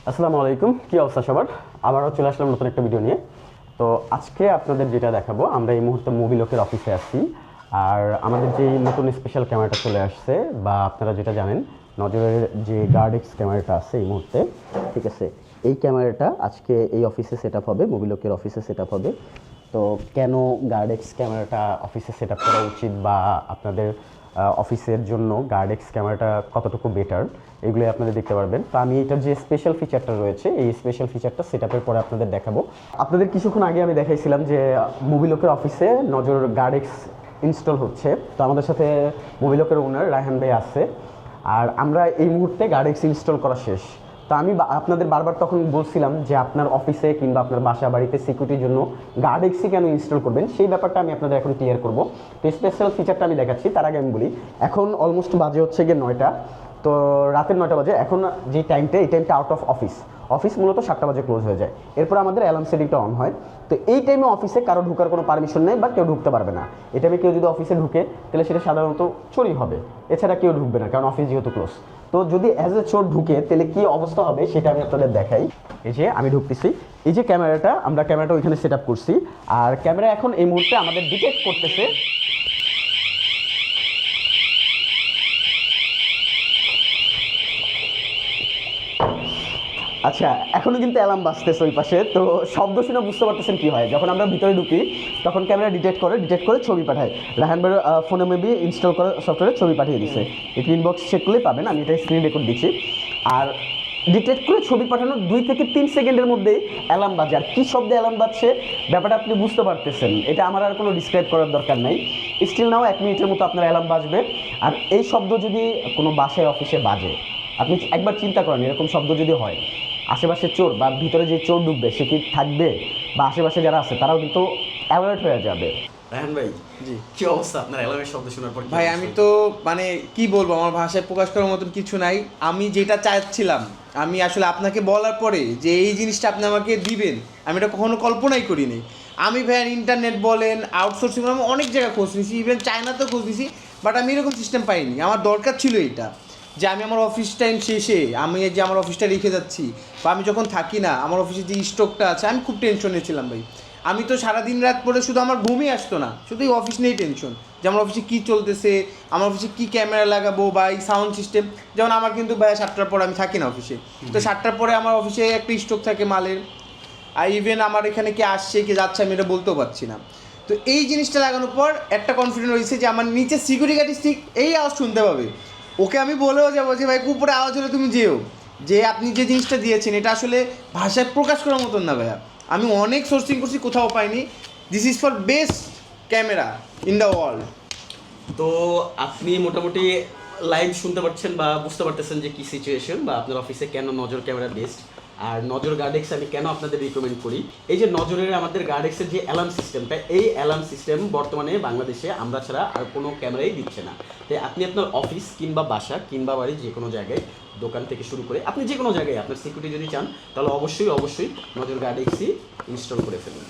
আসসালামু আলাইকুম, কি অবস্থা সবার? আবারও চলে আসলাম নতুন একটা ভিডিও নিয়ে। তো আজকে আপনাদের যেটা দেখাবো, আমরা এই মুহূর্তে মোবিলকের অফিসে আছি। আর আমাদের যে নতুন স্পেশাল ক্যামেরাটা চলে আসছে, বা আপনারা যেটা জানেন, নজরের যে গার্ডেক্স ক্যামেরাটা আছে এই মুহূর্তে, ঠিক আছে, এই ক্যামেরাটা আজকে এই অফিসে সেট আপ হবে, মোবিলকের অফিসে সেট আপ হবে। তো কেন গার্ডেক্স ক্যামেরাটা অফিসে সেট আপ করা উচিত, বা আপনাদের অফিসের জন্য গার্ডেক্স ক্যামেরাটা কতটুকু বেটার, এগুলো আপনাদের দেখতে পারবেন। তো আমি এটার যে স্পেশাল ফিচারটা রয়েছে, এই স্পেশাল ফিচারটা সেট আপের পরে আপনাদের দেখাবো। আপনাদের কিছুক্ষণ আগে আমি দেখাইছিলাম যে মোবিলকের অফিসে নজর গার্ডেক্স ইনস্টল হচ্ছে। তো আমাদের সাথে মোবিলকের ওনার রায়হান ভাই আছে, আর আমরা এই মুহূর্তে গার্ডেক্স ইনস্টল করা শেষ। তো আমি আপনাদের বারবার তখন বলছিলাম যে আপনার অফিসে কিংবা আপনার বাসা বাড়িতে সিকিউরিটির জন্য গার্ডেক্সই কেন ইনস্টল করবেন, সেই ব্যাপারটা আমি আপনাদের এখন ক্লিয়ার করবো। তো স্পেশাল ফিচারটা আমি দেখাচ্ছি, তার আগে আমি বলি এখন অলমোস্ট বাজে হচ্ছে গিয়ে 9টা। তো রাতের 9টা বাজে এখন। যে টাইমটা, এই টাইমটা আউট অফ অফিস মূলত 7টা বাজে ক্লোজ হয়ে যায়। এরপর আমাদের অ্যালার্ম সেটিংটা অন হয়। তো এই টাইমে অফিসে কারো ঢোকার কোনো পারমিশন নেই, বা কেউ ঢুকতে পারবে না। এই টাইমে কেউ যদি অফিসে ঢুকে, তাহলে সেটা সাধারণত চোরই হবে, এছাড়া কেউ ঢুকবে না, কারণ অফিস যেহেতু ক্লোজ। তো যদি অ্যাজ এ চোর ঢুকে, তাহলে কী অবস্থা হবে সেটা আমি আপনাদের দেখাই। এই যে আমি ঢুকতেছি, এই যে আমরা ক্যামেরাটা ওইখানে সেট আপ করছি। আর ক্যামেরা এখন এই মুহূর্তে আমাদের ডিটেক্ট করতেছে। আচ্ছা, এখনো কিন্তু অ্যালার্ম বাজতেছে ওই পাশে। তো শব্দ শুনে বুঝতে পারতেছেন কি হয়, যখন আমরা ভিতরে ঢুকি তখন ক্যামেরা ডিটেক্ট করে ছবি পাঠায়। রাহান ভাইয়ের ফোনে মেবি ইনস্টল করে সফটওয়্যারে ছবি পাঠিয়ে দিচ্ছে। এই ইনবক্স চেক করলেই পাবেন, আমি এটা স্ক্রিন রেকর্ড দিচ্ছি। আর ডিটেক্ট করে ছবি পাঠানোর 2 থেকে 3 সেকেন্ডের মধ্যেই অ্যালার্ম বাজে। আর কী শব্দে অ্যালার্ম বাজছে ব্যাপারটা আপনি বুঝতে পারতেছেন, এটা আমার আর কোনো ডিসক্রাইব করার দরকার নাই। স্টিল নাও 1 মিনিটের মতো আপনার অ্যালার্ম বাজবে। আর এই শব্দ যদি কোনো বাসায় অফিসে বাজে, আপনি একবার চিন্তা করেন, এরকম শব্দ যদি হয়, আশেপাশে চোর বা ভিতরে যে চোর ঢুকবে সে কি থাকবে, বা আশেপাশে যারা আছে তারাও কিন্তু অ্যালার্ট হয়ে যাবে। রায়হান ভাই, জি, কি অবস্থা আপনার অ্যালার্মের শব্দ শোনার পর? ভাই আমি তো মানে কি বলবো, আমার ভাষায় প্রকাশ করার মতন কিছু নাই। আমি যেটা চাচ্ছিলাম, আমি আসলে আপনাকে বলার পরে যে এই জিনিসটা আপনি আমাকে দিবেন, আমি এটা কখনো কল্পনাই করিনি। আমি ভাই ইন্টারনেট বলেন, আউটসোর্সিং, আমি অনেক জায়গায় খোঁজ নিয়েছি, ইভেন চায়নাতেও খোঁজ নিয়েছি, বাট আমি এরকম সিস্টেম পাইনি। আমার দরকার ছিল এটা, যে আমি আমার অফিস টাইম শেষে আমি যে আমার অফিসটা রেখে যাচ্ছি, বা আমি যখন থাকি না, আমার অফিসে যে স্টকটা আছে, আমি খুব টেনশনে ছিলাম ভাই। আমি তো সারাদিন রাত পরে শুধু আমার ঘুমই আসতো না, শুধু এই অফিস নিয়েই টেনশন, যে আমার অফিসে কী চলতেছে, আমার অফিসে কী ক্যামেরা লাগাবো বা এই সাউন্ড সিস্টেম। যেমন আমার কিন্তু ভাই 7টার পরে আমি থাকি না অফিসে, তো 7টার পরে আমার অফিসে একটা স্টক থাকে মালের। আর ইভেন আমার এখানে কে আসছে কে যাচ্ছে আমি এটা বলতেও পারছি না। তো এই জিনিসটা লাগানোর পর একটা কনফিডেন্ট হয়েছে যে আমার নিচে সিকিউরিটি গার্ড ঠিক এই আওয়াজ শুনতে পাবে। ওকে আমি বলেও যাবো যে ভাই কুপুরে আওয়াজ হলে তুমি যেও, যে আপনি যে জিনিসটা দিয়েছেন এটা আসলে ভাষায় প্রকাশ করার মতন না ভাইয়া। আমি অনেক সোর্সিং করছি, কোথাও পাইনি। This is for best camera in the world. তো আপনি মোটামুটি লাইভ শুনতে পাচ্ছেন বা বুঝতে পারতেছেন যে কী সিচুয়েশন, বা আপনার অফিসে কেন নজর ক্যামেরা বেস্ট, আর নজর গার্ডেক্স আমি কেন আপনাদের রিকমেন্ড করি। এই যে নজরের আমাদের গার্ডেক্সের যে অ্যালার্ম সিস্টেমটা, এই অ্যালার্ম সিস্টেম বর্তমানে বাংলাদেশে আমরা ছাড়া আর কোনো ক্যামেরাই দিচ্ছে না। তাই আপনি আপনার অফিস কিংবা বাসা কিংবা বাড়ি যে কোনো জায়গায়, দোকান থেকে শুরু করে আপনি যে কোনো জায়গায় আপনার সিকিউরিটি যদি চান, তাহলে অবশ্যই নজর গার্ডেক্সই ইনস্টল করে ফেলুন।